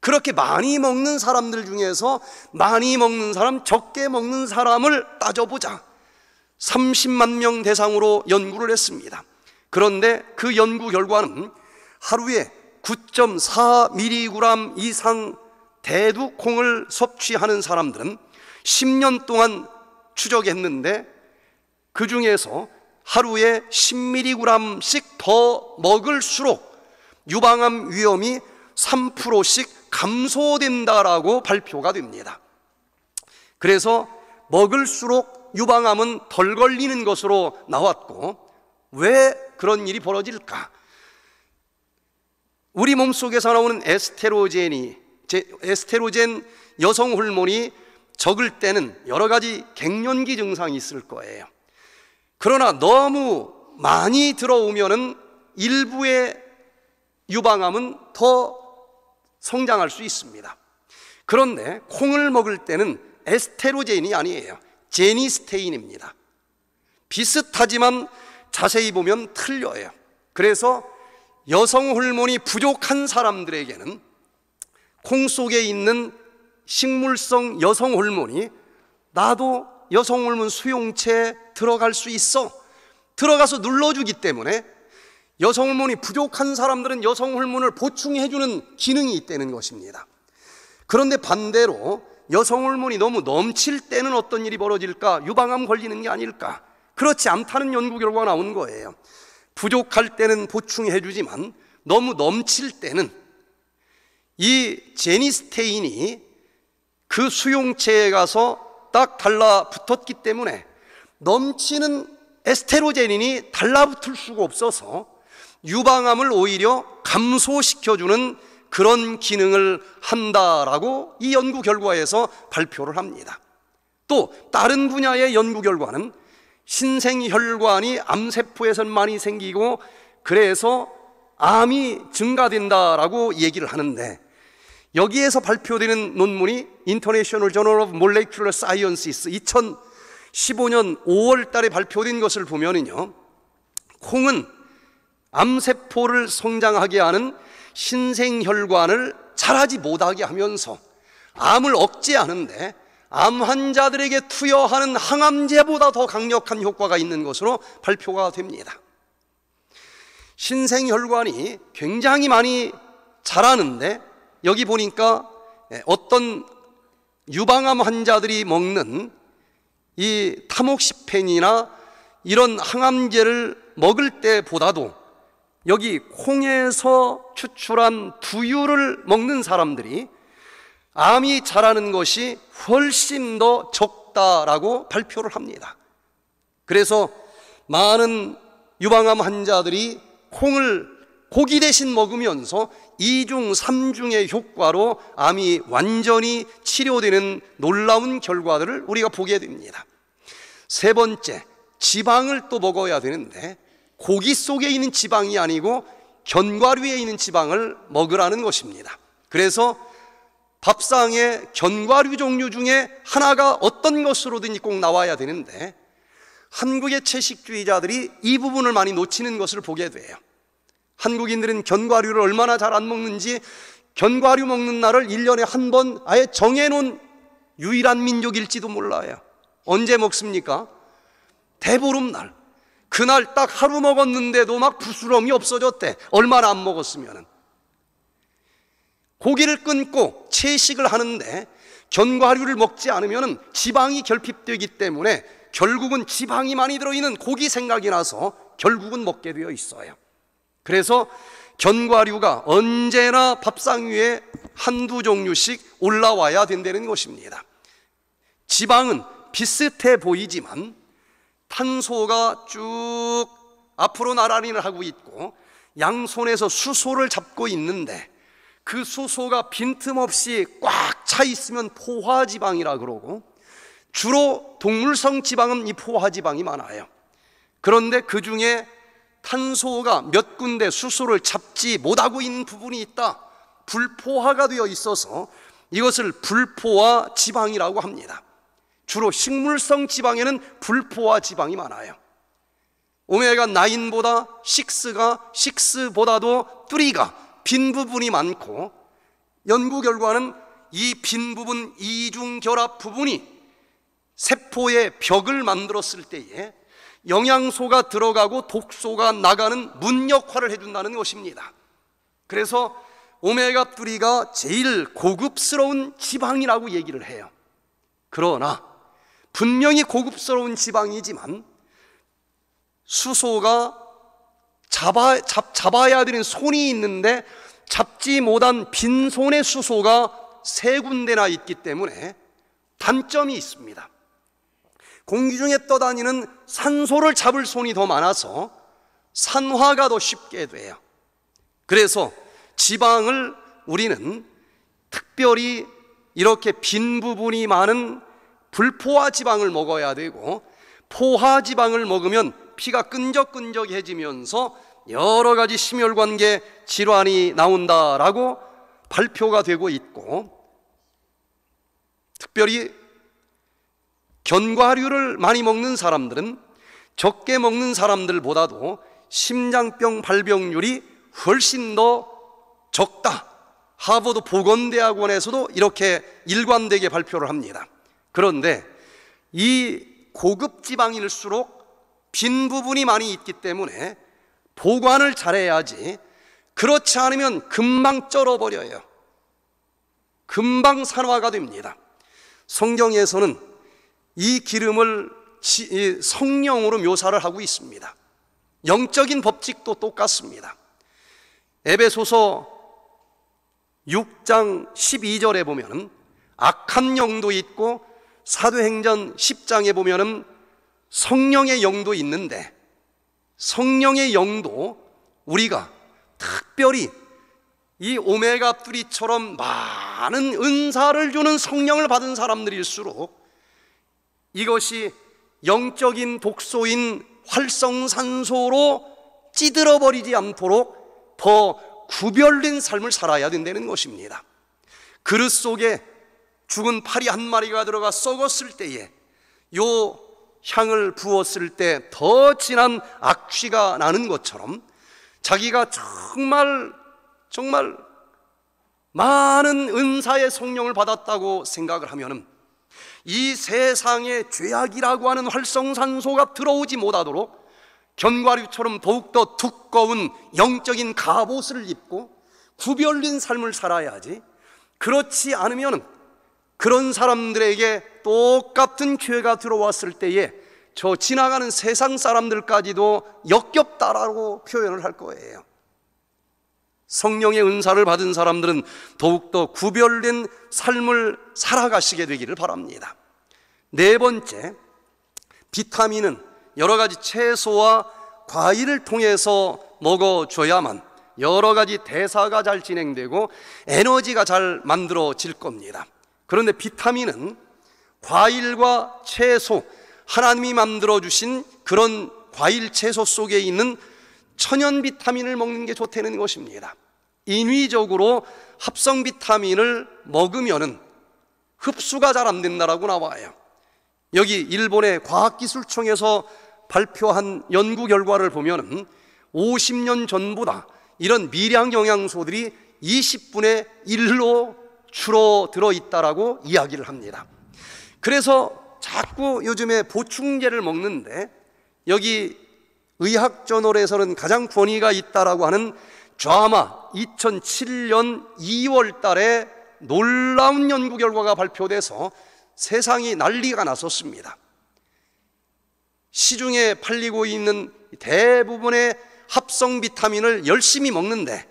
그렇게 많이 먹는 사람들 중에서 많이 먹는 사람, 적게 먹는 사람을 따져보자. 30만 명 대상으로 연구를 했습니다. 그런데 그 연구 결과는 하루에 9.4mg 이상 대두콩을 섭취하는 사람들은 10년 동안 추적했는데, 그 중에서 하루에 10mg씩 더 먹을수록 유방암 위험이 3%씩 감소된다라고 발표가 됩니다. 그래서 먹을수록 유방암은 덜 걸리는 것으로 나왔고, 왜 그런 일이 벌어질까? 우리 몸속에서 나오는 에스테로겐 여성 호르몬이 적을 때는 여러 가지 갱년기 증상이 있을 거예요. 그러나 너무 많이 들어오면은 일부의 유방암은 더 성장할 수 있습니다. 그런데 콩을 먹을 때는 에스테로겐이 아니에요. 제니스테인입니다. 비슷하지만 자세히 보면 틀려요. 그래서 여성 호르몬이 부족한 사람들에게는 콩 속에 있는 식물성 여성 호르몬이, 나도 여성 호르몬 수용체에 들어갈 수 있어, 들어가서 눌러주기 때문에 여성 호르몬이 부족한 사람들은 여성 호르몬을 보충해주는 기능이 있다는 것입니다. 그런데 반대로 여성 호르몬이 너무 넘칠 때는 어떤 일이 벌어질까? 유방암 걸리는 게 아닐까? 그렇지 않다는 연구 결과가 나온 거예요. 부족할 때는 보충해주지만 너무 넘칠 때는 이 제니스테인이 그 수용체에 가서 딱 달라붙었기 때문에 넘치는 에스테로겐이 달라붙을 수가 없어서 유방암을 오히려 감소시켜주는 그런 기능을 한다라고 이 연구 결과에서 발표를 합니다. 또 다른 분야의 연구 결과는 신생혈관이 암세포에선 많이 생기고 그래서 암이 증가된다라고 얘기를 하는데, 여기에서 발표되는 논문이 International Journal of Molecular Sciences 2015년 5월 달에 발표된 것을 보면은요, 콩은 암세포를 성장하게 하는 신생혈관을 자라지 못하게 하면서 암을 억제하는데 암 환자들에게 투여하는 항암제보다 더 강력한 효과가 있는 것으로 발표가 됩니다. 신생혈관이 굉장히 많이 자라는데 여기 보니까 어떤 유방암 환자들이 먹는 이 타목시펜이나 이런 항암제를 먹을 때보다도 여기 콩에서 추출한 두유를 먹는 사람들이 암이 자라는 것이 훨씬 더 적다라고 발표를 합니다. 그래서 많은 유방암 환자들이 콩을 고기 대신 먹으면서 2중, 3중의 효과로 암이 완전히 치료되는 놀라운 결과들을 우리가 보게 됩니다. 세 번째, 지방을 또 먹어야 되는데 고기 속에 있는 지방이 아니고 견과류에 있는 지방을 먹으라는 것입니다. 그래서 밥상에 견과류 종류 중에 하나가 어떤 것으로든지 꼭 나와야 되는데 한국의 채식주의자들이 이 부분을 많이 놓치는 것을 보게 돼요. 한국인들은 견과류를 얼마나 잘 안 먹는지 견과류 먹는 날을 1년에 한 번 아예 정해놓은 유일한 민족일지도 몰라요. 언제 먹습니까? 대보름날. 그날 딱 하루 먹었는데도 막 부스럼이 없어졌대. 얼마나 안 먹었으면. 고기를 끊고 채식을 하는데 견과류를 먹지 않으면 지방이 결핍되기 때문에 결국은 지방이 많이 들어있는 고기 생각이 나서 결국은 먹게 되어 있어요. 그래서 견과류가 언제나 밥상 위에 한두 종류씩 올라와야 된다는 것입니다. 지방은 비슷해 보이지만 탄소가 쭉 앞으로 나란히를 하고 있고 양손에서 수소를 잡고 있는데 그 수소가 빈틈없이 꽉 차 있으면 포화지방이라 그러고 주로 동물성 지방은 이 포화지방이 많아요. 그런데 그 중에 탄소가 몇 군데 수소를 잡지 못하고 있는 부분이 있다. 불포화가 되어 있어서 이것을 불포화 지방이라고 합니다. 주로 식물성 지방에는 불포화 지방이 많아요. 오메가 9보다 6보다도 3가 빈 부분이 많고 연구 결과는 이 빈 부분 이중 결합 부분이 세포의 벽을 만들었을 때에 영양소가 들어가고 독소가 나가는 문 역할을 해준다는 것입니다. 그래서 오메가3가 제일 고급스러운 지방이라고 얘기를 해요. 그러나 분명히 고급스러운 지방이지만 수소가 잡아야 되는 손이 있는데 잡지 못한 빈손의 수소가 3군데나 있기 때문에 단점이 있습니다. 공기 중에 떠다니는 산소를 잡을 손이 더 많아서 산화가 더 쉽게 돼요. 그래서 지방을 우리는 특별히 이렇게 빈 부분이 많은 불포화 지방을 먹어야 되고 포화 지방을 먹으면 피가 끈적끈적해지면서 여러 가지 심혈관계 질환이 나온다라고 발표가 되고 있고 특별히 견과류를 많이 먹는 사람들은 적게 먹는 사람들보다도 심장병 발병률이 훨씬 더 적다. 하버드 보건대학원에서도 이렇게 일관되게 발표를 합니다. 그런데 이 고급 지방일수록 빈 부분이 많이 있기 때문에 보관을 잘해야지 그렇지 않으면 금방 쩔어버려요. 금방 산화가 됩니다. 성경에서는 이 기름을 성령으로 묘사를 하고 있습니다. 영적인 법칙도 똑같습니다. 에베소서 6장 12절에 보면 악한 영도 있고 사도행전 10장에 보면 성령의 영도 있는데 성령의 영도 우리가 특별히 이 오메가3처럼 많은 은사를 주는 성령을 받은 사람들일수록 이것이 영적인 독소인 활성산소로 찌들어버리지 않도록 더 구별된 삶을 살아야 된다는 것입니다. 그릇 속에 죽은 파리 한 마리가 들어가 썩었을 때에 요 향을 부었을 때 더 진한 악취가 나는 것처럼 자기가 정말 많은 은사의 성령을 받았다고 생각을 하면은 이 세상에 죄악이라고 하는 활성산소가 들어오지 못하도록 견과류처럼 더욱더 두꺼운 영적인 갑옷을 입고 구별된 삶을 살아야지, 그렇지 않으면 그런 사람들에게 똑같은 기회가 들어왔을 때에 저 지나가는 세상 사람들까지도 역겹다라고 표현을 할 거예요. 성령의 은사를 받은 사람들은 더욱더 구별된 삶을 살아가시게 되기를 바랍니다. 네 번째, 비타민은 여러 가지 채소와 과일을 통해서 먹어줘야만 여러 가지 대사가 잘 진행되고 에너지가 잘 만들어질 겁니다. 그런데 비타민은 과일과 채소, 하나님이 만들어주신 그런 과일 채소 속에 있는 천연 비타민을 먹는 게 좋다는 것입니다. 인위적으로 합성 비타민을 먹으면은 흡수가 잘 안 된다라고 나와요. 여기 일본의 과학기술청에서 발표한 연구 결과를 보면은 50년 전보다 이런 미량 영양소들이 20분의 1로 줄어들어 있다라고 이야기를 합니다. 그래서 자꾸 요즘에 보충제를 먹는데, 여기 의학저널에서는 가장 권위가 있다라고 하는 JAMA 2007년 2월 달에 놀라운 연구 결과가 발표돼서 세상이 난리가 났었습니다. 시중에 팔리고 있는 대부분의 합성 비타민을 열심히 먹는데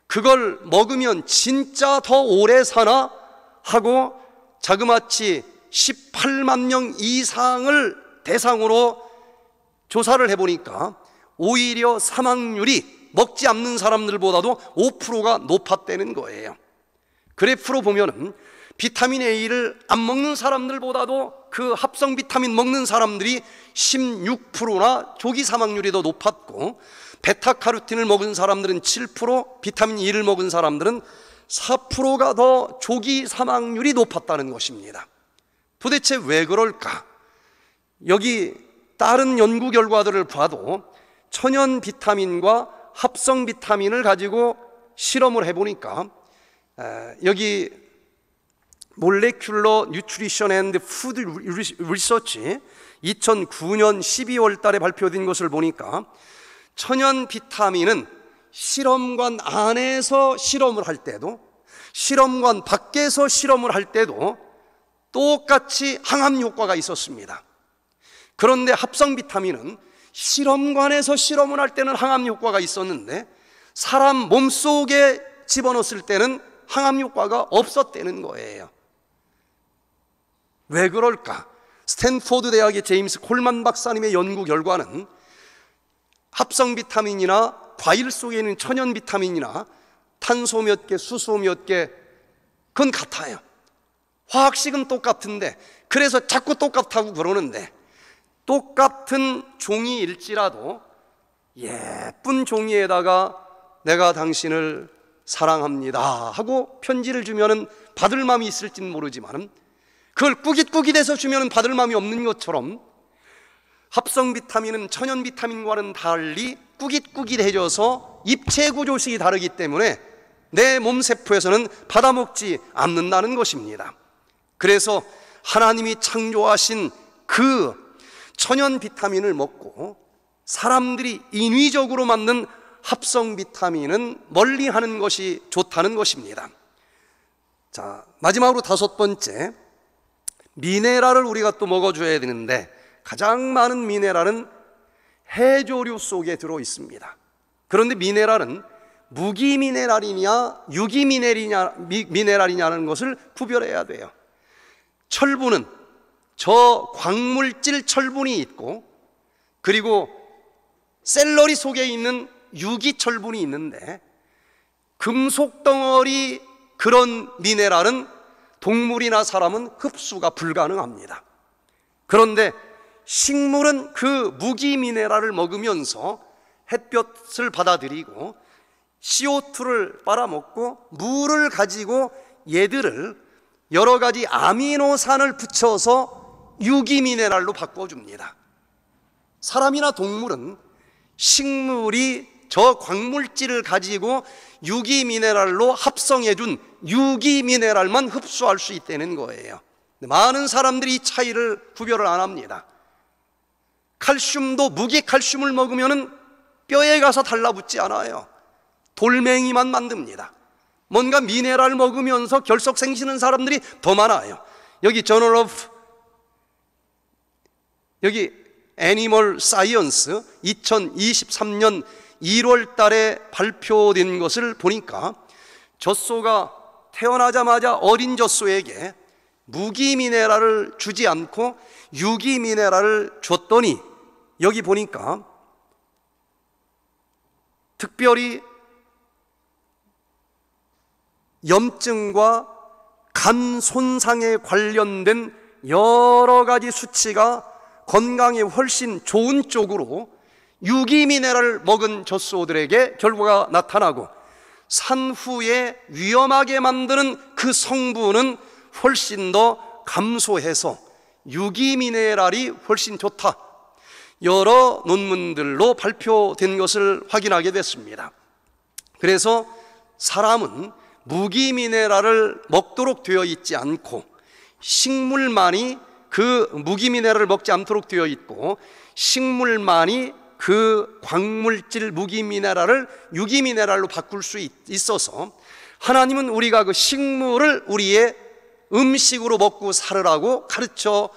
그걸 먹으면 진짜 더 오래 사나 하고 자그마치 18만 명 이상을 대상으로 조사를 해보니까 오히려 사망률이 먹지 않는 사람들보다도 5%가 높았다는 거예요. 그래프로 보면은 비타민 A를 안 먹는 사람들보다도 그 합성 비타민 먹는 사람들이 16%나 조기 사망률이 더 높았고, 베타카로틴을 먹은 사람들은 7%, 비타민 E를 먹은 사람들은 4%가 더 조기 사망률이 높았다는 것입니다. 도대체 왜 그럴까? 여기 다른 연구 결과들을 봐도 천연 비타민과 합성 비타민을 가지고 실험을 해보니까 여기 몰레큘러 뉴트리션 앤드 푸드 리서치 2009년 12월 달에 발표된 것을 보니까 천연 비타민은 실험관 안에서 실험을 할 때도 실험관 밖에서 실험을 할 때도 똑같이 항암 효과가 있었습니다. 그런데 합성 비타민은 실험관에서 실험을 할 때는 항암 효과가 있었는데 사람 몸속에 집어넣었을 때는 항암 효과가 없었다는 거예요. 왜 그럴까? 스탠포드 대학의 제임스 콜만 박사님의 연구 결과는 합성 비타민이나 과일 속에 있는 천연 비타민이나 탄소 몇 개, 수소 몇 개, 그건 같아요. 화학식은 똑같은데, 그래서 자꾸 똑같다고 그러는데, 똑같은 종이일지라도 예쁜 종이에다가 내가 당신을 사랑합니다 하고 편지를 주면은 받을 마음이 있을지는 모르지만 그걸 꾸깃꾸깃해서 주면은 받을 마음이 없는 것처럼 합성 비타민은 천연 비타민과는 달리 꾸깃꾸깃해져서 입체 구조식이 다르기 때문에 내 몸 세포에서는 받아먹지 않는다는 것입니다. 그래서 하나님이 창조하신 그 천연 비타민을 먹고 사람들이 인위적으로 만든 합성 비타민은 멀리하는 것이 좋다는 것입니다. 자, 마지막으로 다섯 번째, 미네랄을 우리가 또 먹어줘야 되는데 가장 많은 미네랄은 해조류 속에 들어 있습니다. 그런데 미네랄은 무기 미네랄이냐 유기 미네랄이냐는 것을 구별해야 돼요. 철분은 저 광물질 철분이 있고, 그리고 샐러리 속에 있는 유기 철분이 있는데, 금속 덩어리 그런 미네랄은 동물이나 사람은 흡수가 불가능합니다. 그런데 식물은 그 무기 미네랄을 먹으면서 햇볕을 받아들이고 CO2를 빨아먹고 물을 가지고 얘들을 여러 가지 아미노산을 붙여서 유기 미네랄로 바꿔줍니다. 사람이나 동물은 식물이 저 광물질을 가지고 유기미네랄로 합성해준 유기미네랄만 흡수할 수 있다는 거예요. 많은 사람들이 이 차이를 구별을 안 합니다. 칼슘도 무기칼슘을 먹으면 뼈에 가서 달라붙지 않아요. 돌멩이만 만듭니다. 뭔가 미네랄 먹으면서 결석 생기는 사람들이 더 많아요. 여기 저널 오브 여기 애니멀 사이언스 2023년 1월 달에 발표된 것을 보니까 젖소가 태어나자마자 어린 젖소에게 무기미네랄을 주지 않고 유기미네랄을 줬더니 여기 보니까 특별히 염증과 간 손상에 관련된 여러 가지 수치가 건강에 훨씬 좋은 쪽으로 유기미네랄을 먹은 젖소들에게 결과가 나타나고 산후에 위험하게 만드는 그 성분은 훨씬 더 감소해서 유기미네랄이 훨씬 좋다, 여러 논문들로 발표된 것을 확인하게 됐습니다. 그래서 사람은 무기미네랄을 먹도록 되어 있지 않고 식물만이 그 무기미네랄을 먹지 않도록 되어 있고 식물만이 그 광물질 무기미네랄을 유기미네랄로 바꿀 수 있어서 하나님은 우리가 그 식물을 우리의 음식으로 먹고 살으라고 가르쳐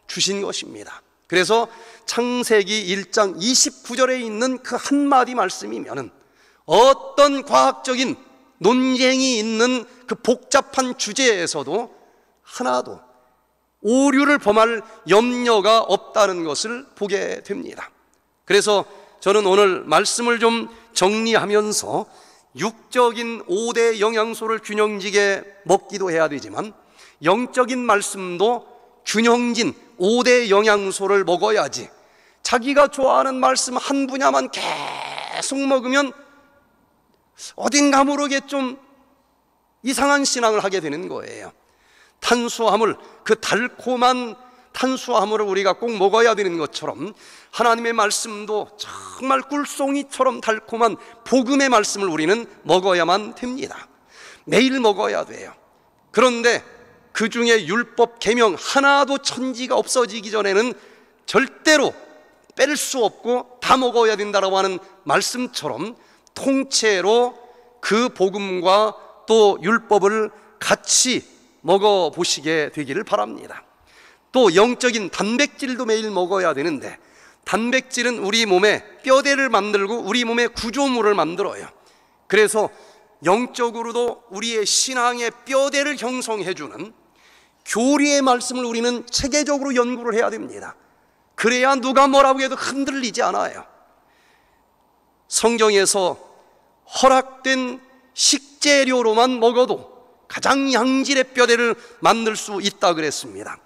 주신 것입니다. 그래서 창세기 1장 29절에 있는 그 한마디 말씀이면은 어떤 과학적인 논쟁이 있는 그 복잡한 주제에서도 하나도 오류를 범할 염려가 없다는 것을 보게 됩니다. 그래서 저는 오늘 말씀을 좀 정리하면서 육적인 5대 영양소를 균형지게 먹기도 해야 되지만 영적인 말씀도 균형진 5대 영양소를 먹어야지 자기가 좋아하는 말씀 한 분야만 계속 먹으면 어딘가 모르게 좀 이상한 신앙을 하게 되는 거예요. 탄수화물, 그 달콤한 탄수화물을 우리가 꼭 먹어야 되는 것처럼 하나님의 말씀도 정말 꿀송이처럼 달콤한 복음의 말씀을 우리는 먹어야만 됩니다. 매일 먹어야 돼요. 그런데 그 중에 율법 계명 하나도 천지가 없어지기 전에는 절대로 뺄 수 없고 다 먹어야 된다라고 하는 말씀처럼 통째로 그 복음과 또 율법을 같이 먹어보시게 되기를 바랍니다. 또 영적인 단백질도 매일 먹어야 되는데 단백질은 우리 몸에 뼈대를 만들고 우리 몸에 구조물을 만들어요. 그래서 영적으로도 우리의 신앙의 뼈대를 형성해주는 교리의 말씀을 우리는 체계적으로 연구를 해야 됩니다. 그래야 누가 뭐라고 해도 흔들리지 않아요. 성경에서 허락된 식재료로만 먹어도 가장 양질의 뼈대를 만들 수 있다 그랬습니다.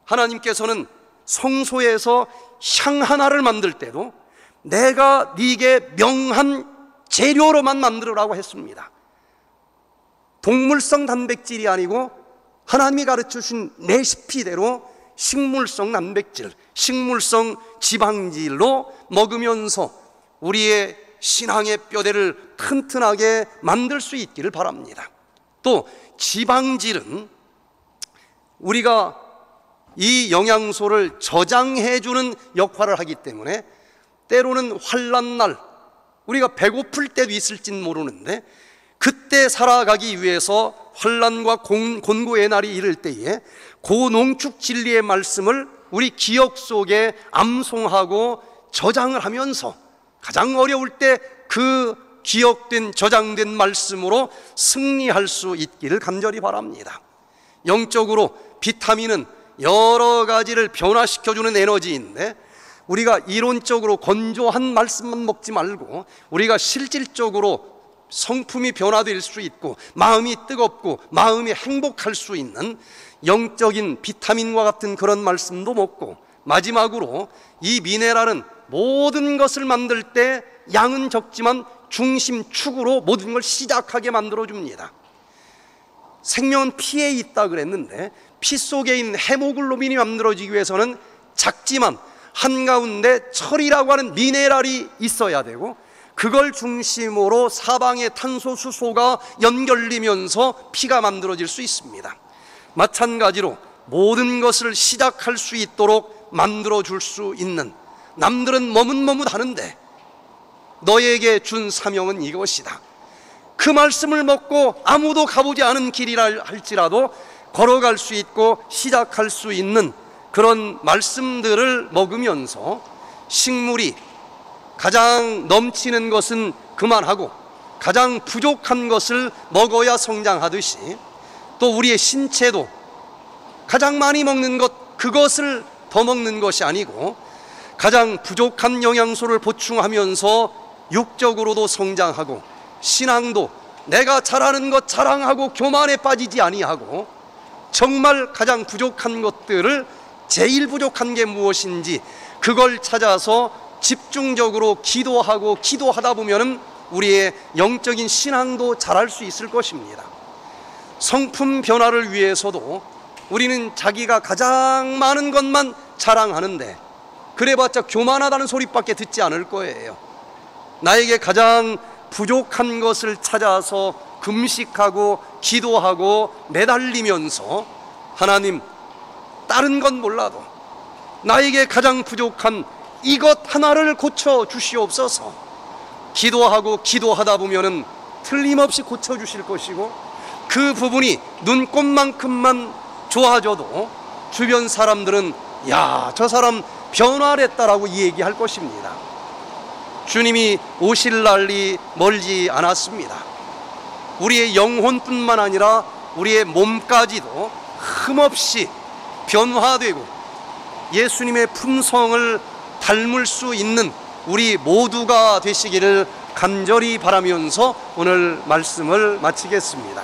하나님께서는 성소에서 향 하나를 만들 때도 내가 네게 명한 재료로만 만들으라고 했습니다. 동물성 단백질이 아니고 하나님이 가르쳐주신 레시피대로 식물성 단백질, 식물성 지방질로 먹으면서 우리의 신앙의 뼈대를 튼튼하게 만들 수 있기를 바랍니다. 또 지방질은 우리가 이 영양소를 저장해주는 역할을 하기 때문에 때로는 환난날 우리가 배고플 때도 있을진 모르는데 그때 살아가기 위해서 환난과 곤고의 날이 이를 때에 고농축 진리의 말씀을 우리 기억 속에 암송하고 저장을 하면서 가장 어려울 때 그 기억된 저장된 말씀으로 승리할 수 있기를 간절히 바랍니다. 영적으로 비타민은 여러 가지를 변화시켜주는 에너지인데 우리가 이론적으로 건조한 말씀만 먹지 말고 우리가 실질적으로 성품이 변화될 수 있고 마음이 뜨겁고 마음이 행복할 수 있는 영적인 비타민과 같은 그런 말씀도 먹고 마지막으로 이 미네랄은 모든 것을 만들 때 양은 적지만 중심축으로 모든 걸 시작하게 만들어줍니다. 생명은 피에 있다 그랬는데 피 속에 있는 헤모글로빈이 만들어지기 위해서는 작지만 한가운데 철이라고 하는 미네랄이 있어야 되고 그걸 중심으로 사방의 탄소 수소가 연결되면서 피가 만들어질 수 있습니다. 마찬가지로 모든 것을 시작할 수 있도록 만들어줄 수 있는, 남들은 머뭇머뭇하는데 너에게 준 사명은 이것이다. 그 말씀을 먹고 아무도 가보지 않은 길이라 할지라도 걸어갈 수 있고 시작할 수 있는 그런 말씀들을 먹으면서 식물이 가장 넘치는 것은 그만하고 가장 부족한 것을 먹어야 성장하듯이, 또 우리의 신체도 가장 많이 먹는 것, 그것을 더 먹는 것이 아니고 가장 부족한 영양소를 보충하면서 육적으로도 성장하고, 신앙도 내가 잘하는 것 자랑하고 교만에 빠지지 아니하고 정말 가장 부족한 것들을, 제일 부족한 게 무엇인지 그걸 찾아서 집중적으로 기도하다 보면은 우리의 영적인 신앙도 자랄 수 있을 것입니다. 성품 변화를 위해서도 우리는 자기가 가장 많은 것만 자랑하는데 그래봤자 교만하다는 소리밖에 듣지 않을 거예요. 나에게 가장 부족한 것을 찾아서 금식하고 기도하고 매달리면서 하나님, 다른 건 몰라도 나에게 가장 부족한 이것 하나를 고쳐 주시옵소서. 기도하다 보면은 틀림없이 고쳐 주실 것이고, 그 부분이 눈꼽만큼만 좋아져도 주변 사람들은 야, 저 사람 변화했다라고 얘기할 것입니다. 주님이 오실 날이 멀지 않았습니다. 우리의 영혼뿐만 아니라 우리의 몸까지도 흠없이 변화되고 예수님의 품성을 닮을 수 있는 우리 모두가 되시기를 간절히 바라면서 오늘 말씀을 마치겠습니다.